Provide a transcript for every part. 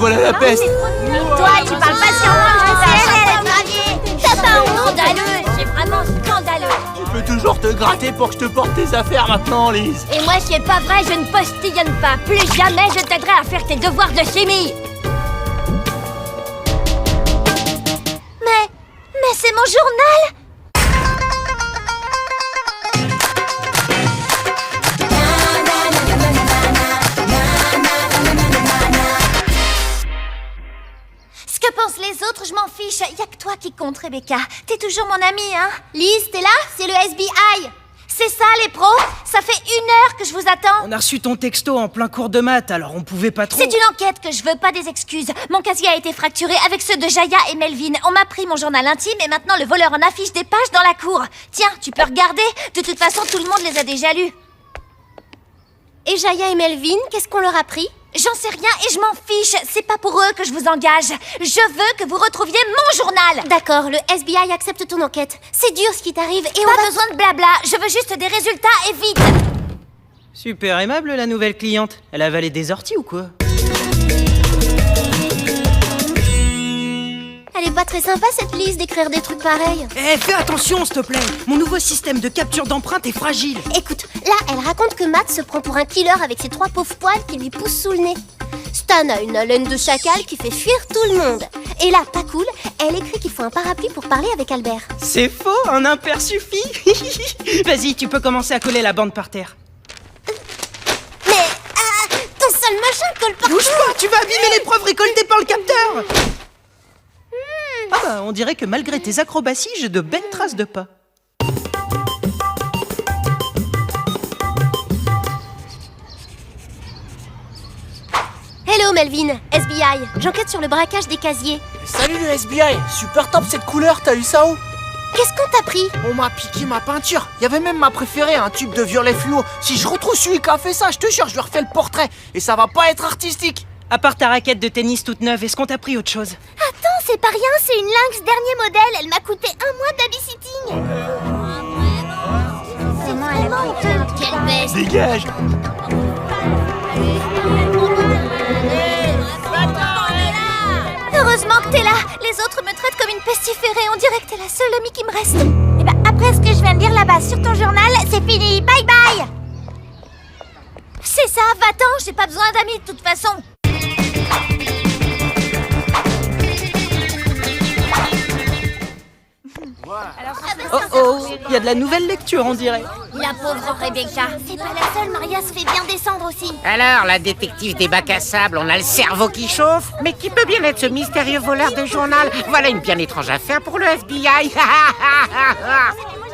voilà la peste. Mais toi, tu parles pas sur moi, je sais, elle. T'as pas honte? Scandaleux, c'est vraiment scandaleux. Tu peux toujours te gratter pour que je te porte tes affaires maintenant, Lise. Et moi, c'est pas vrai, je ne postillonne pas. Plus jamais je t'aiderai à faire tes devoirs de chimie. Mais c'est mon journal! Ce que pensent les autres, je m'en fiche. Y'a que toi qui compte, Rebecca. T'es toujours mon amie, hein? Lise, t'es là? C'est le SBI. C'est ça, les pros? Ça fait 1 heure que je vous attends. On a reçu ton texto en plein cours de maths, alors on pouvait pas trop... C'est une enquête que je veux, pas des excuses. Mon casier a été fracturé avec ceux de Jaya et Melvin. On m'a pris mon journal intime et maintenant le voleur en affiche des pages dans la cour. Tiens, tu peux regarder. De toute façon, tout le monde les a déjà lus. Et Jaya et Melvin, qu'est-ce qu'on leur a pris? J'en sais rien et je m'en fiche. C'est pas pour eux que je vous engage. Je veux que vous retrouviez mon journal. D'accord, le SBI accepte ton enquête. C'est dur ce qui t'arrive et on a besoin de blabla. Je veux juste des résultats et vite. Super aimable, la nouvelle cliente. Elle a avalé des orties ou quoi? Elle est pas très sympa cette Lise d'écrire des trucs pareils. Eh, fais attention, s'il te plaît. Mon nouveau système de capture d'empreintes est fragile. Écoute, là, elle raconte que Matt se prend pour un killer avec ses 3 pauvres poils qui lui poussent sous le nez. Stan a une haleine de chacal qui fait fuir tout le monde. Et là, pas cool, elle écrit qu'il faut un parapluie pour parler avec Albert. C'est faux, un impair suffit. Vas-y, tu peux commencer à coller la bande par terre. Mais, ton seul machin colle partout. Bouge pas, tu vas abîmer les preuves récoltées par le capteur. Ah bah, on dirait que malgré tes acrobaties, j'ai de belles traces de pas. Hello Melvin, SBI. J'enquête sur le braquage des casiers. Salut le SBI. Super top cette couleur, t'as eu ça où? Qu'est-ce qu'on t'a pris? On m'a piqué ma peinture. Il y avait même ma préférée, un tube de violet fluo. Si je retrouve celui qui a fait ça, je te jure, je lui refais le portrait. Et ça va pas être artistique. À part ta raquette de tennis toute neuve, est-ce qu'on t'a pris autre chose? Attends, c'est pas rien, c'est une Lynx dernier modèle. Elle m'a coûté 1 mois de babysitting. C'est vraiment honteux. Quelle baisse. Dégage. Heureusement que t'es là. Les autres me traitent comme une pestiférée. On dirait que t'es la seule amie qui me reste. Et bah, après ce que je viens de lire là-bas sur ton journal, c'est fini. Bye bye. C'est ça, va-t'en. J'ai pas besoin d'amis de toute façon. Oh oh, il y a de la nouvelle lecture, on dirait. La pauvre Rebecca. C'est pas la seule, Maria se fait bien descendre aussi. Alors, la détective des bacs à sable, on a le cerveau qui chauffe. Mais qui peut bien être ce mystérieux voleur de journal? Voilà une bien étrange affaire pour le FBI.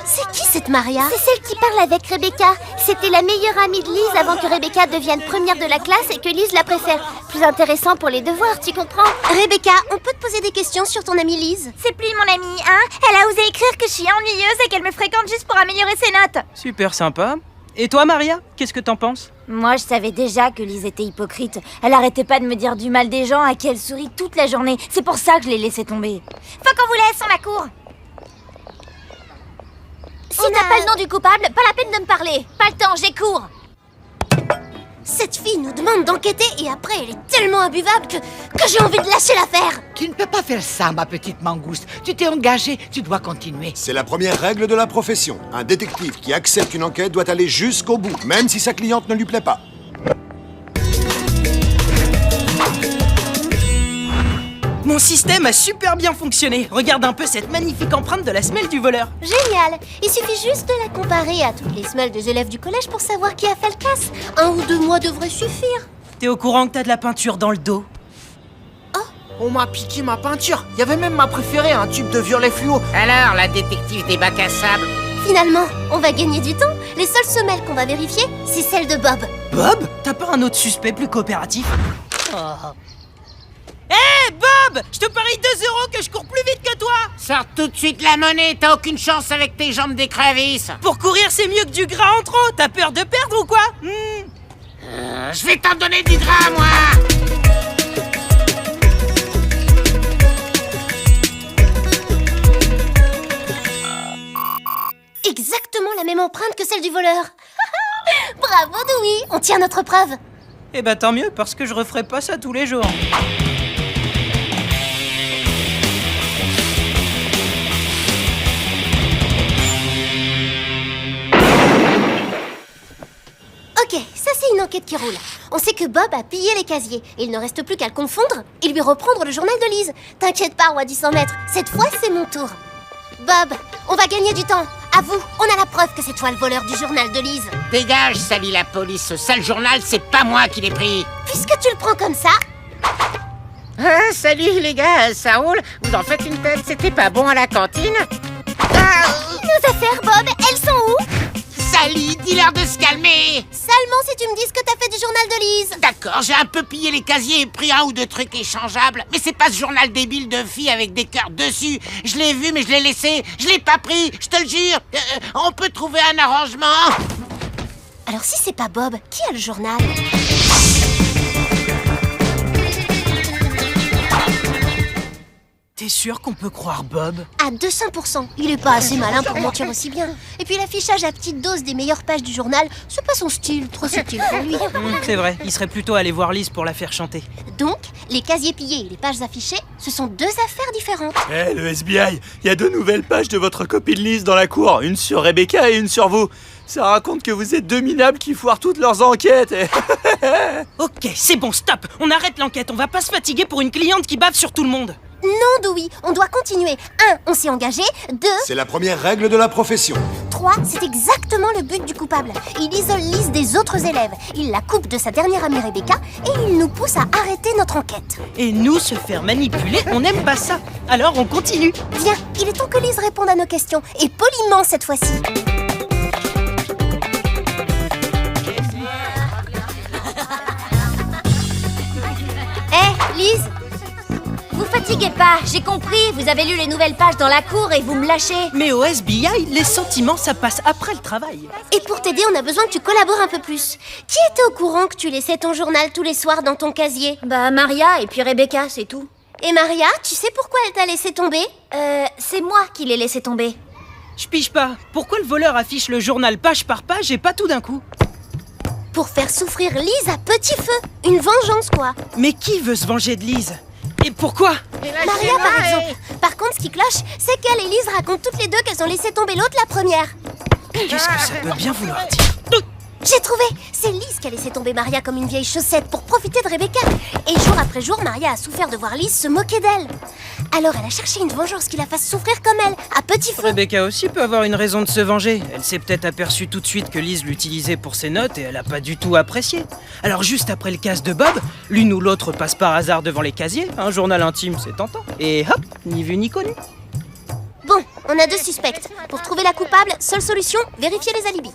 C'est qui cette Maria? C'est celle qui parle avec Rebecca. C'était la meilleure amie de Lise avant que Rebecca devienne première de la classe et que Lise la préfère. Plus intéressant pour les devoirs, tu comprends? Rebecca, on peut te poser des questions sur ton amie Lise? C'est plus mon amie, hein? Elle a osé écrire que je suis ennuyeuse et qu'elle me fréquente juste pour améliorer ses notes. Super sympa. Et toi, Maria, qu'est-ce que t'en penses? Moi, je savais déjà que Lise était hypocrite. Elle arrêtait pas de me dire du mal des gens à qui elle sourit toute la journée. C'est pour ça que je l'ai laissée tomber. Faut qu'on vous laisse, on accourt. Si t'as pas le nom du coupable, pas la peine de me parler. Pas le temps, j'ai cours. Cette fille nous demande d'enquêter et après elle est tellement imbuvable que j'ai envie de lâcher l'affaire. Tu ne peux pas faire ça, ma petite mangouste. Tu t'es engagée, tu dois continuer. C'est la première règle de la profession. Un détective qui accepte une enquête doit aller jusqu'au bout, même si sa cliente ne lui plaît pas. Mon système a super bien fonctionné. Regarde un peu cette magnifique empreinte de la semelle du voleur. Génial. Il suffit juste de la comparer à toutes les semelles des élèves du collège pour savoir qui a fait le casse. 1 ou 2 mois devraient suffire. T'es au courant que t'as de la peinture dans le dos? On m'a piqué ma peinture. Il y avait même ma préférée, un tube de violet fluo. Alors, la détective des bacs à sable. Finalement, on va gagner du temps. Les seules semelles qu'on va vérifier, c'est celles de Bob. Bob? T'as pas un autre suspect plus coopératif? Hé, Bob! Je te parie 2 € que je cours plus vite que toi! Sors tout de suite la monnaie, t'as aucune chance avec tes jambes d'écrevisse. Pour courir, c'est mieux que du gras en trop! T'as peur de perdre ou quoi? Je vais t'en donner du gras, moi. Exactement la même empreinte que celle du voleur. Bravo, Dewey. On tient notre preuve. Eh bah tant mieux, parce que je referai pas ça tous les jours. c'est une enquête qui roule. On sait que Bob a pillé les casiers. Et il ne reste plus qu'à le confondre et lui reprendre le journal de Lise. T'inquiète pas, roi du 100 mètres. Cette fois, c'est mon tour. Bob, on va gagner du temps. À vous, on a la preuve que c'est toi le voleur du journal de Lise. Dégage, Sally la police. Ce sale journal, c'est pas moi qui l'ai pris. Puisque tu le prends comme ça, Ah, salut les gars, ça roule? Vous en faites une tête, c'était pas bon à la cantine? nos affaires, Bob, elles sont où? Sally, dis-leur de se calmer! Seulement si tu me dis ce que t'as fait du journal de Lise. D'accord, j'ai un peu pillé les casiers et pris un ou deux trucs échangeables, mais c'est pas ce journal débile de filles avec des cœurs dessus. Je l'ai vu, mais je l'ai laissé. Je l'ai pas pris, je te le jure. On peut trouver un arrangement. Alors si c'est pas Bob, qui a le journal? T'es sûr qu'on peut croire Bob? À 200%. Il est pas assez malin pour mentir aussi bien. Et puis l'affichage à petite dose des meilleures pages du journal, c'est pas son style, trop subtil pour lui. C'est vrai, il serait plutôt allé voir Lise pour la faire chanter. Donc, les casiers pillés et les pages affichées, ce sont deux affaires différentes. Eh, le FBI, il y a deux nouvelles pages de votre copine Lise dans la cour, une sur Rebecca et une sur vous. Ça raconte que vous êtes deux minables qui foirent toutes leurs enquêtes. Ok, c'est bon, stop. On arrête l'enquête, on va pas se fatiguer pour une cliente qui bave sur tout le monde. Non, Dewey, on doit continuer. 1, on s'est engagé. 2, C'est la première règle de la profession. 3, c'est exactement le but du coupable. Il isole Lise des autres élèves. Il la coupe de sa dernière amie Rebecca et il nous pousse à arrêter notre enquête. Et nous, se faire manipuler, on n'aime pas ça. Alors on continue. Viens, il est temps que Lise réponde à nos questions. Et poliment cette fois-ci. Hé, Lise, Vous fatiguez pas, j'ai compris. Vous avez lu les nouvelles pages dans la cour et vous me lâchez. Mais au SBI, les sentiments, ça passe après le travail. et pour t'aider, on a besoin que tu collabores un peu plus. Qui était au courant que tu laissais ton journal tous les soirs dans ton casier? Bah, Maria et puis Rebecca, c'est tout. Et Maria, tu sais pourquoi elle t'a laissé tomber? C'est moi qui l'ai laissé tomber. Je pige pas. Pourquoi le voleur affiche le journal page par page et pas tout d'un coup? Pour faire souffrir Lise à petit feu. Une vengeance, quoi. Mais qui veut se venger de Lise? Et pourquoi? Maria, par exemple. Par contre, ce qui cloche, c'est qu'elle et Lise racontent toutes les deux qu'elles ont laissé tomber l'autre la première. Qu'est-ce que ça peut bien vouloir dire? J'ai trouvé! C'est Lise qui a laissé tomber Maria comme une vieille chaussette pour profiter de Rebecca. Et jour après jour, Maria a souffert de voir Lise se moquer d'elle. Alors elle a cherché une vengeance qui la fasse souffrir comme elle, à petit feu. Rebecca aussi peut avoir une raison de se venger. Elle s'est peut-être aperçue tout de suite que Lise l'utilisait pour ses notes et elle a pas du tout apprécié. Alors juste après le casse de Bob, l'une ou l'autre passe par hasard devant les casiers. Un journal intime, c'est tentant. Et hop, ni vu ni connu. Bon, on a 2 suspects. Pour trouver la coupable, seule solution, vérifier les alibis.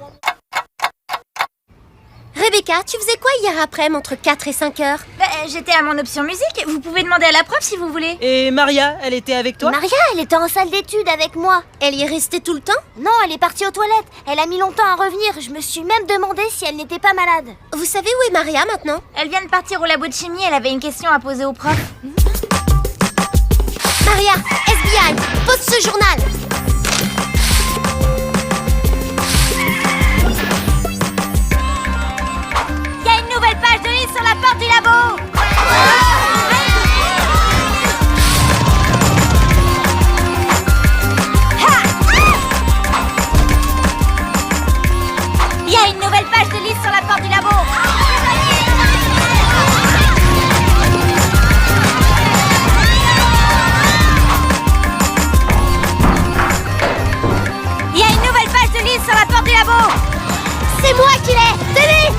Rebecca, tu faisais quoi hier après-midi entre 4 et 5 heures? Bah, j'étais à mon option musique. Vous pouvez demander à la prof si vous voulez. Et Maria, elle était avec toi? Maria, elle était en salle d'études avec moi. Elle y est restée tout le temps? Non, elle est partie aux toilettes. Elle a mis longtemps à revenir. Je me suis même demandé si elle n'était pas malade. Vous savez où est Maria maintenant? Elle vient de partir au labo de chimie. Elle avait une question à poser au prof. Maria, FBI, pose ce journal. Il y a une nouvelle page de Lise sur la porte du labo. Il y a une nouvelle page de Lise sur la porte du labo. Il y a une nouvelle page de Lise sur la porte du labo. C'est moi qui l'ai. Tenez.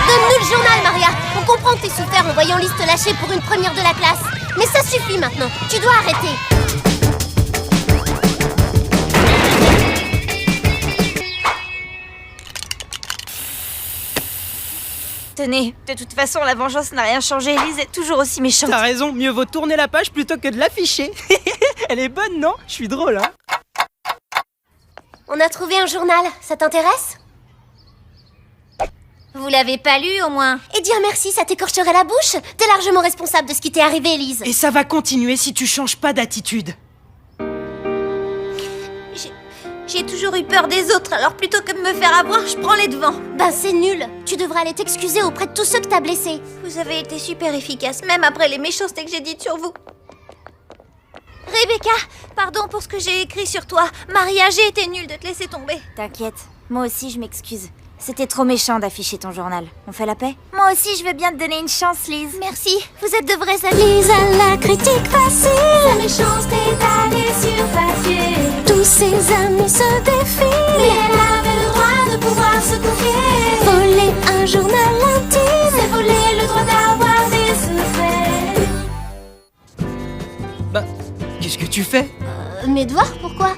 Donne-nous le journal, Maria. On comprend que t'es souffert en voyant Lise te lâcher pour une première de la classe. Mais ça suffit maintenant. Tu dois arrêter. Tenez, de toute façon, la vengeance n'a rien changé. Lise est toujours aussi méchante. T'as raison, mieux vaut tourner la page plutôt que de l'afficher. Elle est bonne, non? Je suis drôle, hein? On a trouvé un journal. Ça t'intéresse? Vous l'avez pas lu, au moins? Et dire merci, ça t'écorcherait la bouche? T'es largement responsable de ce qui t'est arrivé, Lise. Et ça va continuer si tu changes pas d'attitude. J'ai toujours eu peur des autres, alors plutôt que de me faire avoir, je prends les devants. Ben c'est nul. Tu devrais aller t'excuser auprès de tous ceux que t'as blessés. Vous avez été super efficace, même après les méchancetés que j'ai dites sur vous. Rebecca, pardon pour ce que j'ai écrit sur toi. Maria, j'ai été nulle de te laisser tomber. T'inquiète, moi aussi je m'excuse. C'était trop méchant d'afficher ton journal. On fait la paix? Moi aussi, je veux bien te donner une chance, Lise. Merci, vous êtes de vrais amis. Lise a la critique facile. La méchanceté d'aller sur papier. Tous ses amis se défient. Mais elle avait le droit de pouvoir se confier. Voler un journal intime, c'est voler le droit d'avoir des secrets. Bah, qu'est-ce que tu fais? Mes devoirs, pourquoi?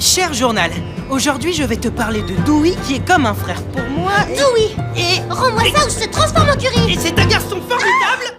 Cher journal, aujourd'hui je vais te parler de Dewey qui est comme un frère pour moi. Dewey, Et rends-moi ça ou je te transforme en curry. c'est un garçon formidable.